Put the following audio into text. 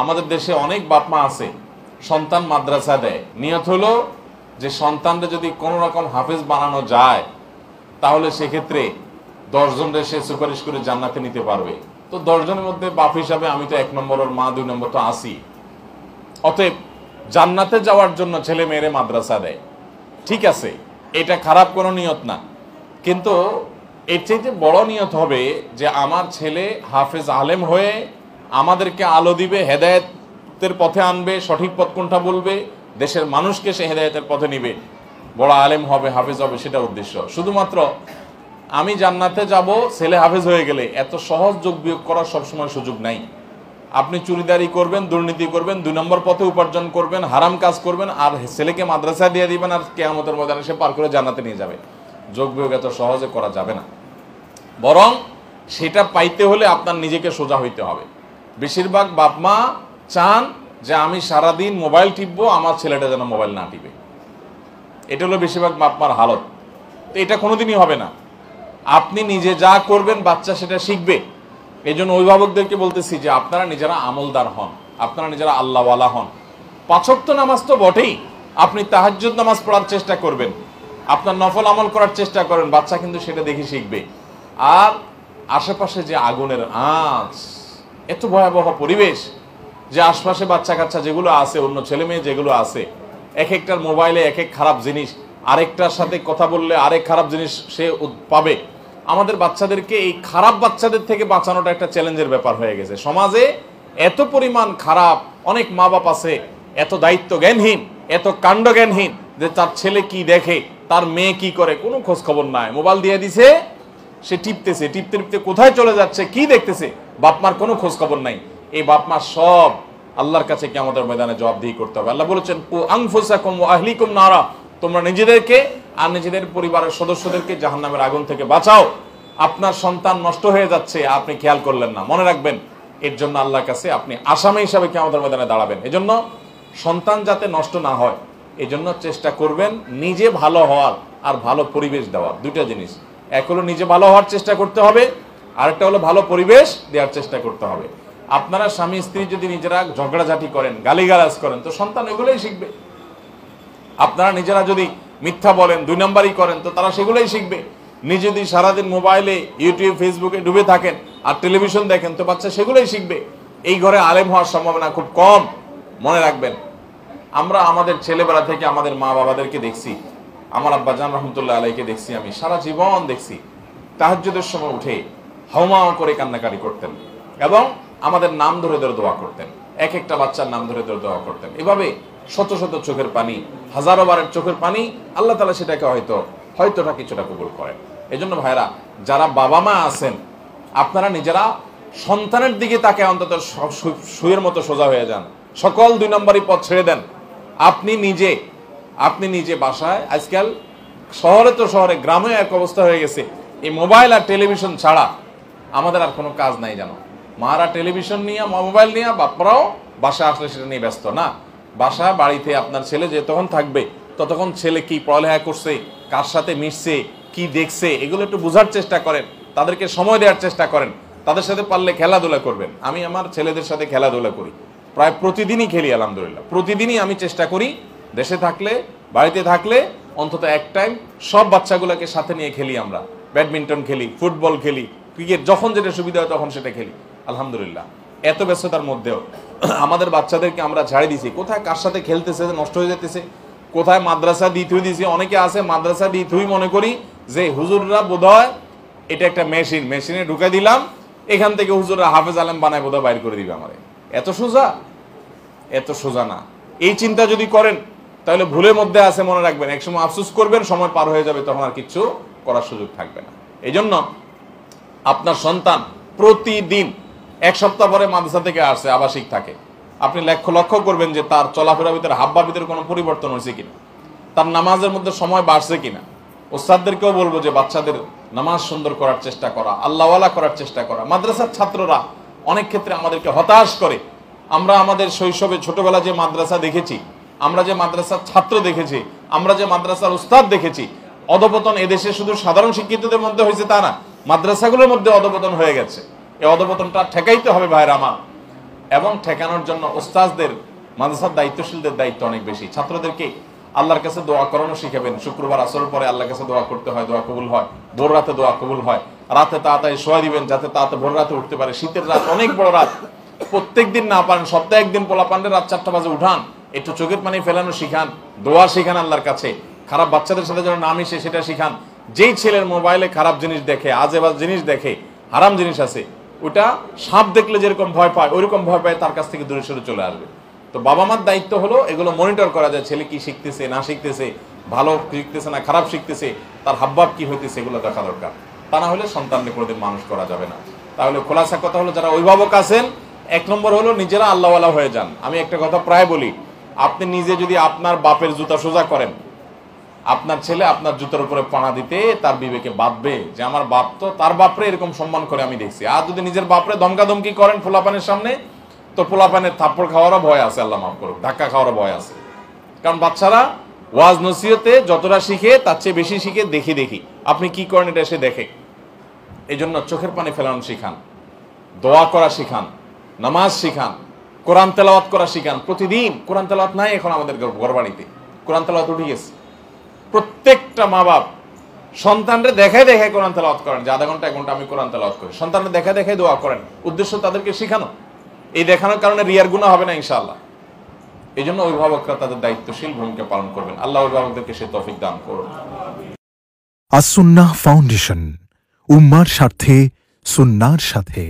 আমাদের দেশে অনেক বাপ মা আছে সন্তান মাদ্রাসা দেয়, নিয়ত হলো যে সন্তানরা যদি কোনো রকম হাফেজ বানানো যায় তাহলে সেক্ষেত্রে 10 জনের সে সুপারিশ করে জান্নাতে নিতে পারবে। তো 10 জনের মধ্যে বাপ হিসাবে আমি তো 1 নম্বর, ওর মা 2 নম্বর তো আসি। অতএব জান্নাতে যাওয়ার জন্য ছেলে মেয়েরে মাদ্রাসা দেয়, ঠিক আছে, এটা খারাপ কোনো নিয়ত না। কিন্তু এর চাইতে বড় নিয়ত হবে যে আমার ছেলে হাফেজ আলেম হয়ে আমাদেরকে আলো দিবে, হেদায়েতের পথে আনবে, সঠিক পথ কোনটা বলবে, দেশের মানুষকে সে হেদায়েতের পথে নিবে, বড় আলেম হবে, হাফেজ হবে, সেটা উদ্দেশ্য। শুধুমাত্র আমি জান্নাতে যাব ছেলে হাফেজ হয়ে গেলে এত সহজ যোগ বিয়োগ করার সবসময় সুযোগ নাই। আপনি চুরিদারি করবেন, দুর্নীতি করবেন, 2 নম্বর পথে উপার্জন করবেন, হারাম কাজ করবেন, আর ছেলেকে মাদ্রাসা দিয়ে দিবেন, আর কিয়ামতের ময়দানে সে পার করে জান্নাতে নিয়ে যাবে। যোগ বিয়োগ এত সহজে করা যাবে না। বরং সেটা পাইতে হলে আপনার নিজেকে সোজা হইতে হবে। বেশিরভাগ বাপ মা চান যে আমি সারাদিন মোবাইল টিপবো, আমার ছেলেটা যেন মোবাইল না টিপে। এটা হলো বেশিরভাগ বাপ মার হালত। তো এটা কোনোদিনই হবে না। আপনি নিজে যা করবেন বাচ্চা সেটা শিখবে। এই জন্য অভিভাবকদেরকে বলতেছি যে আপনারা নিজেরা আমলদার হন, আপনারা নিজেরা আল্লাহওয়ালা হন। 5 ওয়াক্ত নামাজ তো বটেই, আপনি তাহাজ্জুদ নামাজ পড়ার চেষ্টা করবেন, আপনার নফল আমল করার চেষ্টা করেন, বাচ্চা কিন্তু সেটা দেখে শিখবে। আর আশেপাশে যে আগুনের আঁচ, এত ভয়াবহ পরিবেশ যে আশপাশে বাচ্চা কাচ্চা যেগুলো আছে, অন্য ছেলে মেয়ে যেগুলো আছে, এক একটার মোবাইলে এক এক খারাপ জিনিস, আরেকটার সাথে কথা বললে আরেক খারাপ জিনিস সে পাবে। আমাদের বাচ্চাদেরকে এই খারাপ বাচ্চাদের থেকে বাঁচানোটা একটা চ্যালেঞ্জের ব্যাপার হয়ে গেছে। সমাজে এত পরিমাণ খারাপ, অনেক মা বাপ আছে এত দায়িত্ব জ্ঞানহীন, এত কাণ্ড জ্ঞানহীন যে তার ছেলে কি দেখে, তার মেয়ে কি করে কোনো খোঁজ খবর নাই। মোবাইল দিয়ে দিছে, সে টিপতেছে, টিপতে টিপতে কোথায় চলে যাচ্ছে, কি দেখতেছে, বাপ মার কোনো খোঁজ খবর নাই। এই বাপ মা সব আল্লাহর কাছে কিয়ামতের ময়দানে জবাবদিহি করতে হবে। আল্লাহ বলেছেন, ও আনফুসাকুম ওয়া আহলিকুম নারা, তোমরা নিজেদেরকে আর নিজেদের পরিবারের সদস্যদেরকে জাহান্নামের আগুন থেকে বাঁচাও। আপনার সন্তান নষ্ট হয়ে যাচ্ছে, আপনি খেয়াল করলেন না, মনে রাখবেন এর জন্য আল্লাহর কাছে আপনি আসামি হিসাবে কিয়ামতের ময়দানে দাঁড়াবেন। এজন্য সন্তান যাতে নষ্ট না হয় এই জন্য চেষ্টা করবেন নিজে ভালো হওয়ার আর ভালো পরিবেশ দেওয়ার। 2টা জিনিস, এক হলো নিজে ভালো হওয়ার চেষ্টা করতে হবে, আরেকটা হলো ভালো পরিবেশ দেওয়ার চেষ্টা করতে হবে। আপনারা স্বামী স্ত্রী যদি নিজেরা ঝগড়াঝাটি করেন, গালিগালাজ করেন, তো সন্তান এগুলোই শিখবে। আপনারা নিজেরা যদি মিথ্যা বলেন, 2 নম্বরই করেন, তো তারা সেগুলোই শিখবে। নিজে যদি সারাদিন মোবাইলে, ইউটিউব, ফেসবুকে ডুবে থাকেন আর টেলিভিশন দেখেন, তো বাচ্চা সেগুলোই শিখবে। এই ঘরে আলেম হওয়ার সম্ভাবনা খুব কম। মনে রাখবেন, আমরা আমাদের ছেলেবেলা থেকে আমাদের মা বাবাদেরকে দেখছি, আমার আব্বা জান রহমতুল্লাহ আলাইকে দেখছি, আমি সারা জীবন দেখছি তাহাজ্জুদের সময় উঠে হাউমাউ করে কান্নাকাটি করতেন এবং আমাদের নাম ধরে ধরে দোয়া করতেন, এক একটা বাচ্চার নাম ধরে ধরে দোয়া করতেন। এভাবে শত শত চোখের পানি, হাজারো বারের চোখের পানি, আল্লাহ তাআলা সেটাকে হয়তোটা কিছুটা কবুল করেন। এই জন্য ভাইরা, যারা বাবা মা আছেন, আপনারা নিজেরা সন্তানের দিকে তাকে অন্তত সুয়ের মতো সোজা হয়ে যান, সকল 2 নম্বরই পথ ছেড়ে দেন। আপনি নিজে বাসায়, আজকাল শহরে তো শহরে, গ্রামেও এক অবস্থা হয়ে গেছে, এই মোবাইল আর টেলিভিশন ছাড়া আমাদের আর কোনো কাজ নাই জানো। মারা টেলিভিশন নিয়ে, মোবাইল নিয়ে, বাপরাও বাসা আসলে সেটা নিয়ে ব্যস্ত না। বাসা বাড়িতে আপনার ছেলে যতক্ষণ থাকবে ততক্ষণ ছেলে কি পড়ালেখা করছে, কার সাথে মিশছে, কি দেখছে, এগুলো একটু বোঝার চেষ্টা করেন, তাদেরকে সময় দেওয়ার চেষ্টা করেন, তাদের সাথে পারলে খেলাধুলা করবেন। আমি আমার ছেলেদের সাথে খেলাধুলা করি, প্রায় প্রতিদিনই খেলি, আলহামদুলিল্লাহ। প্রতিদিনই আমি চেষ্টা করি দেশে থাকলে, বাড়িতে থাকলে অন্তত এক টাইম সব বাচ্চাগুলোকে সাথে নিয়ে খেলি। আমরা ব্যাডমিন্টন খেলি, ফুটবল খেলি, ক্রিকেট, যখন যেটা সুবিধা হয় তখন সেটা খেলি। আলহামদুলিল্লাহ, এত ব্যস্ততার মধ্যেও আমাদের বাচ্চাদেরকে আমরা ছাড়ে দিছি, কোথায় কার সাথে খেলতেছে, নষ্ট হয়ে যেতেছে, কোথায় মাদ্রাসা দ্বিতীয় দিছি। অনেকে আছে মাদ্রাসা দ্বিতীয় মনে করি যে হুজুররা বোধহয় এটা একটা মেশিনে ঢুকাই দিলাম, এখান থেকে হুজুররা হাফেজ আলেম বানায় বোধহয় বাইর করে দিবে আমারে। এত সোজা না। এই চিন্তা যদি করেন তাহলে ভুলের মধ্যে আছে, মনে রাখবেন একসময় আফসোস করবেন, সময় পার হয়ে যাবে, তখন আর কিচ্ছু করার সুযোগ থাকবে না। এই জন্য আপনার সন্তান প্রতিদিন 1 সপ্তাহ পরে মাদ্রাসা থেকে আসছে, আবাসিক থাকে, আপনি লক্ষ্য করবেন যে তার চলাফেরার ভিতরে, হাবভার ভিতরে কোনো পরিবর্তন হয়েছে কিনা, তার নামাজের মধ্যে সময় বাড়ছে কিনা। ওস্তাদদেরকেও বলবো যে বাচ্চাদের নামাজ সুন্দর করার চেষ্টা করা, আল্লাহওয়ালা করার চেষ্টা করা। মাদ্রাসার ছাত্ররা অনেক ক্ষেত্রে আমাদেরকে হতাশ করে। আমরা আমাদের শৈশবে ছোটবেলা যে মাদ্রাসা দেখেছি, আমরা যে মাদ্রাসার ছাত্র দেখেছি, আমরা যে মাদ্রাসার উস্তাদ দেখেছি, অধপতন এদেশে শুধু সাধারণ শিক্ষিতদের মধ্যে হয়েছে তা না, মাদ্রাসাগুলোর মধ্যে অধপতন হয়ে গেছে। এই অধপতনটা ঠেকাইতে হবে ভাইরা আমার। এবং ঠেকানোর জন্য ওস্তাদদের, মাদ্রাসার দায়িত্বশীলদের দায়িত্ব অনেক বেশি। ছাত্রদেরকে আল্লাহর কাছে দোয়া করানো শিখাবেন। শুক্রবার আসরের পরে আল্লাহর কাছে দোয়া করতে হয়, দোয়া কবুল হয়। ভোর রাতে দোয়া কবুল হয়। রাতে তাড়াতাড়ি শোয়া দিবেন যাতে তাড়াতাড়ি ভোর রাতে উঠতে পারে। শীতের রাত অনেক বড় রাত, প্রত্যেকদিন না পারেন, সপ্তাহে একদিন পোলাপান্ডে রাত 4টা বাজে উঠান, একটু চোখের পানি ফেলানো শিখান, দোয়া শিখান আল্লাহর কাছে। খারাপ বাচ্চাদের সাথে যেন না মিশে সেটা শিখান। যেই ছেলের মোবাইলে খারাপ জিনিস দেখে, আজেবাজ জিনিস দেখে, হারাম জিনিস আছে, ওটা সাপ দেখলে যেরকম ভয় পায় ওইরকম ভয় পায়, তার কাছ থেকে দূরে সরে চলে আসবে। তো বাবা মার দায়িত্ব হলো এগুলো মনিটর করা যায়, ছেলে কি শিখতেছে না শিখতেছে, ভালো শিখতেছে না খারাপ শিখতেছে, তার হাবভাব কি হইতেছে, এগুলো দেখা দরকার। তা না হলে সন্তানদের কোনোদিন মানুষ করা যাবে না। তাহলে খোলাসা কথা হলো, যারা অভিভাবক আছেন, 1 নম্বর হলো নিজেরা আল্লাহওয়ালা হয়ে যান। আমি একটা কথা প্রায় বলি, আপনি নিজে যদি আপনার বাপের জুতা সোজা করেন, আপনার ছেলে আপনার জুতার উপরে পানা দিতে তার বিবেকে বাঁধবে যে আমার বাপ তো তার বাপরে এরকম সম্মান করে আমি দেখছি। আর যদি নিজের বাপরে ধমকাধমকি করেন পোলাপানের সামনে, তো পোলাপানের থাপ্পড় খাওয়ারও ভয় আছে, আল্লাহ মাফ করুক, ধাক্কা খাওয়ারও ভয় আছে। কারণ বাচ্চারা ওয়াজ নসিহতে যতটা শিখে তার চেয়ে বেশি শিখে দেখি দেখি। আপনি কি করেন এটা এসে দেখে। এই জন্য চোখের পানি ফেলানো শিখান, দোয়া করা শিখান, নামাজ শিখান, কোরআন তেলাওয়াত করা শিখান। প্রতিদিন কোরআন তেলাওয়াত নাই এখন আমাদের ঘরবাড়িতে, কোরআন তেলাওয়াত উঠে গেছে। প্রত্যেকটা মা বাপ সন্তানরা দেখায় দেখায় কোরআন তেলাওয়াত করেন, যে আধা ঘন্টা 1 ঘন্টা আমি কোরআন তেলাওয়াত করি। সন্তানরা দেখায় দেখায় দোয়া করেন, উদ্দেশ্য তাদেরকে শিখানো। এই দেখানোর কারণে রিয়ার গুনাহ হবে না ইনশাআল্লাহ। এই জন্য অভিভাবকরা তাদের দায়িত্বশীল ভূমিকা পালন করবেন। আল্লাহ অভিভাবকদেরকে সে তৌফিক দান করুন। আস-সুন্নাহ ফাউন্ডেশন, উম্মার স্বার্থে সুন্নাহর সাথে।